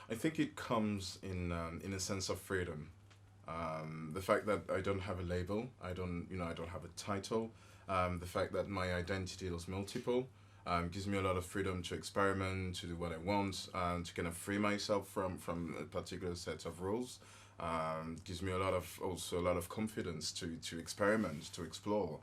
I think it comes in a sense of freedom. The fact that I don't have a label, I don't have a title. The fact that my identity is multiple gives me a lot of freedom to experiment, to do what I want, to kind of free myself from a particular set of rules. Gives me also a lot of confidence to experiment, to explore.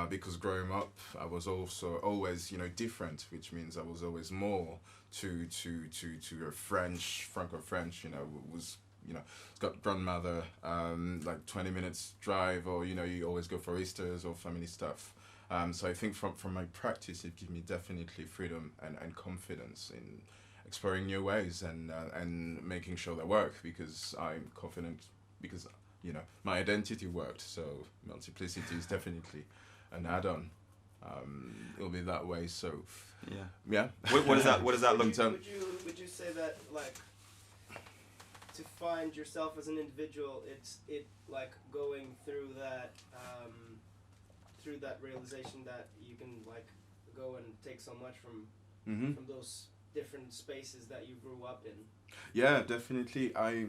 Because growing up, I was also always, different, which means I was always more to a Franco-French, was, it's got grandmother, like 20 minutes drive, or, you always go for Easters or family stuff. So I think from my practice, it gives me definitely freedom and confidence in exploring new ways and making sure they work, because I'm confident, because, my identity worked. So multiplicity is definitely an add-on. It'll be that way. So yeah. Yeah. What does that look? Would you say that, like, to find yourself as an individual, it's like going through that realization that you can, like, go and take so much from those different spaces that you grew up in? Yeah, definitely. I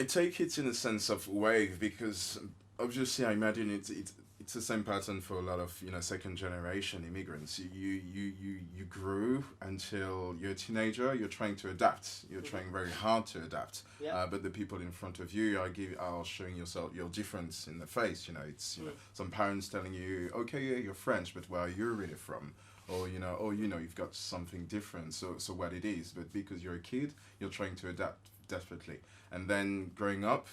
take it in a sense of wave, because obviously I imagine it's the same pattern for a lot of second generation immigrants. You grew until you're a teenager. You're trying to adapt. You're trying very hard to adapt. Yeah. But the people in front of you are showing yourself your difference in the face. It's some parents telling you, okay, yeah, you're French, but where are you really from? Or you've got something different. So what it is, but because you're a kid, you're trying to adapt desperately. And then growing up,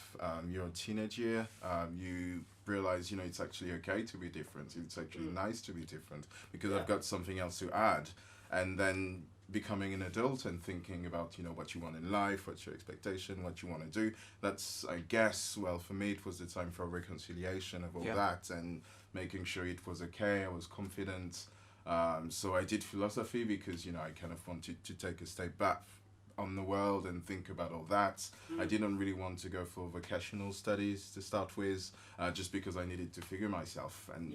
you're a teenager, you realize, it's actually okay to be different. It's actually nice to be different, because I've got something else to add. And then becoming an adult and thinking about, what you want in life, what's your expectation, what you want to do. That's, I guess, well, for me, it was the time for reconciliation of all that, and making sure it was okay. I was confident. So I did philosophy because, I kind of wanted to take a step back on the world and think about all that. I didn't really want to go for vocational studies to start with, just because I needed to figure myself and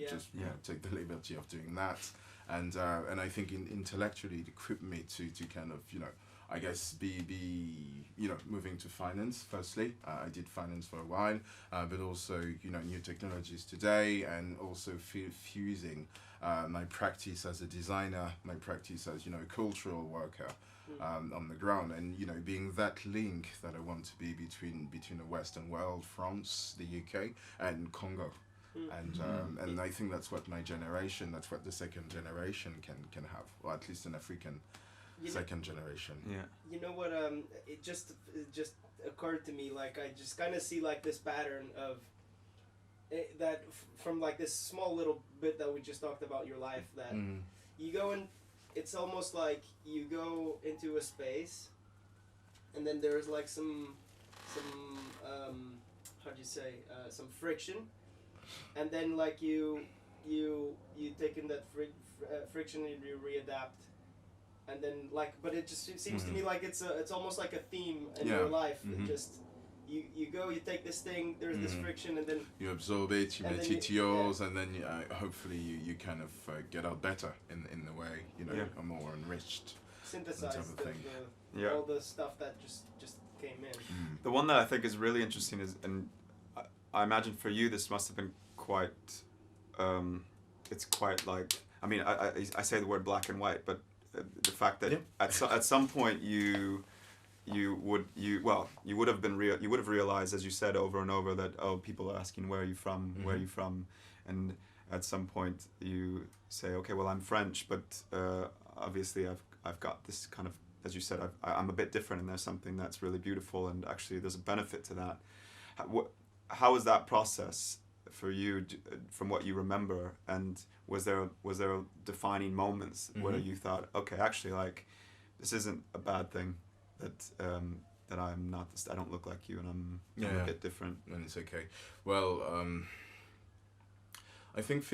take the liberty of doing that. And I think intellectually it equipped me to kind of, I guess be moving to finance firstly. I did finance for a while, but also, new technologies today, and also fusing my practice as a designer, my practice as, a cultural worker on the ground, and, being that link that I want to be between the Western world, France, the UK, and Congo. And I think that's what my generation, that's what the second generation can have, or at least an African second generation. Yeah. You know what? It just occurred to me. Like, I just kind of see, like, this pattern of that from, like, this small little bit that we just talked about your life, that you go in. It's almost like you go into a space, and then there's, like, some how do you say, some friction, and then, like, you take in that friction and you readapt. And then, like, but it just seems to me like it's almost like a theme in your life. It just you go, you take this thing, there's this friction, and then you absorb it, you make it yours, and then hopefully you kind of get out better in the way, are more enriched. Synthesize all the stuff that just came in. The one that I think is really interesting is, and I imagine for you this must have been quite, it's quite like, I mean, I say the word black and white, but the fact that at some point you would have realized, as you said over and over, that people are asking where are you from, and at some point you say, okay, well, I'm French, but obviously I've got this kind of, as you said, I'm a bit different, and there's something that's really beautiful, and actually there's a benefit to that. How was that process for you, from what you remember, and was there defining moments where you thought, okay, actually, like, this isn't a bad thing, that I'm not, I don't look like you, and I'm a bit different, and it's okay. Well, I think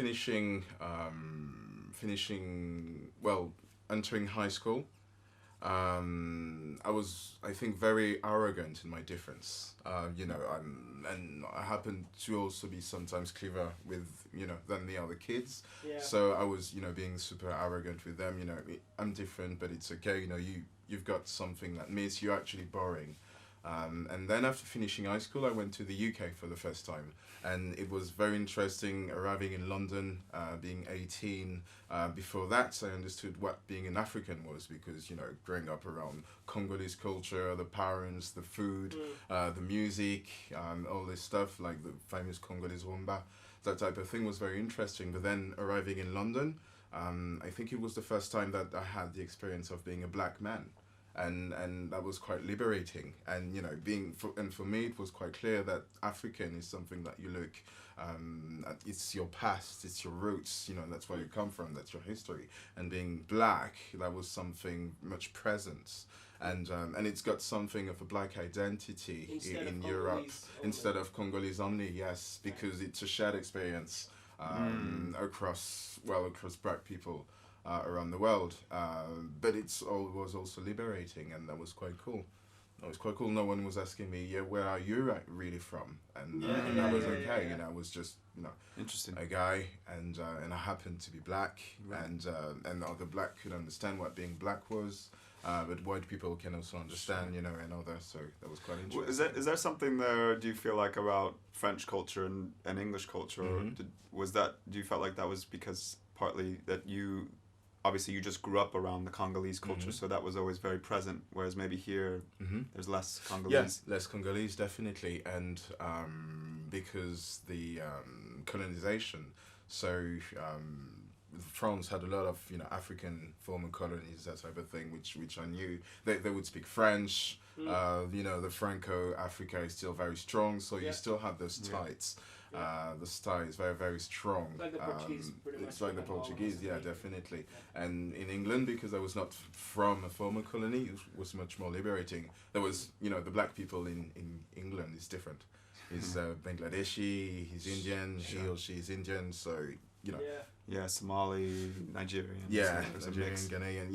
entering high school, I was, I think, very arrogant in my difference. And I happened to also be sometimes clever with, than the other kids. Yeah. So I was, being super arrogant with them. I'm different, but it's okay. you've got something that means you're actually boring. And then after finishing high school, I went to the UK for the first time, and it was very interesting arriving in London, being 18. Before that, I understood what being an African was, because, you know, growing up around Congolese culture, the parents, the food, the music, all this stuff, like the famous Congolese rumba, that type of thing was very interesting. But then arriving in London, I think it was the first time that I had the experience of being a black man. And that was quite liberating, and, you know, for me it was quite clear that African is something that you look at, it's your past, it's your roots, you know, that's where you come from, that's your history. And being black, that was something much present, and it's got something of a black identity in Europe instead of Congolese only, yes, because it's a shared experience across black people around the world, but was also liberating, and that was quite cool. It was quite cool. No one was asking me, where are you really from? And that was okay. You know, I was just, you know, interesting, a guy, and I happened to be black, and other black could understand what being black was, but white people can also understand, you know, and other. So that was quite interesting. Is there something there? Do you feel like about French culture and English culture, or do you felt like that was because partly that you? Obviously, you just grew up around the Congolese culture, so that was always very present. Whereas maybe here, there's less Congolese. Yeah, less Congolese, definitely, and because the colonization. So France had a lot of, you know, African former colonies, that type of thing, which I knew. They would speak French. You know, the Franco-Africa is still very strong, so you still have those ties. The style is very, very strong. Like the Portuguese, pretty much. It's like the Portuguese, yeah, definitely. And in England, because I was not from a former colony, it was much more liberating. There was, you know, the black people in England is different. He's Bangladeshi, he's Indian, he or she is Indian, so, you know. Yeah, Somali, Nigerian. Yeah, Nigerian, Ghanaian.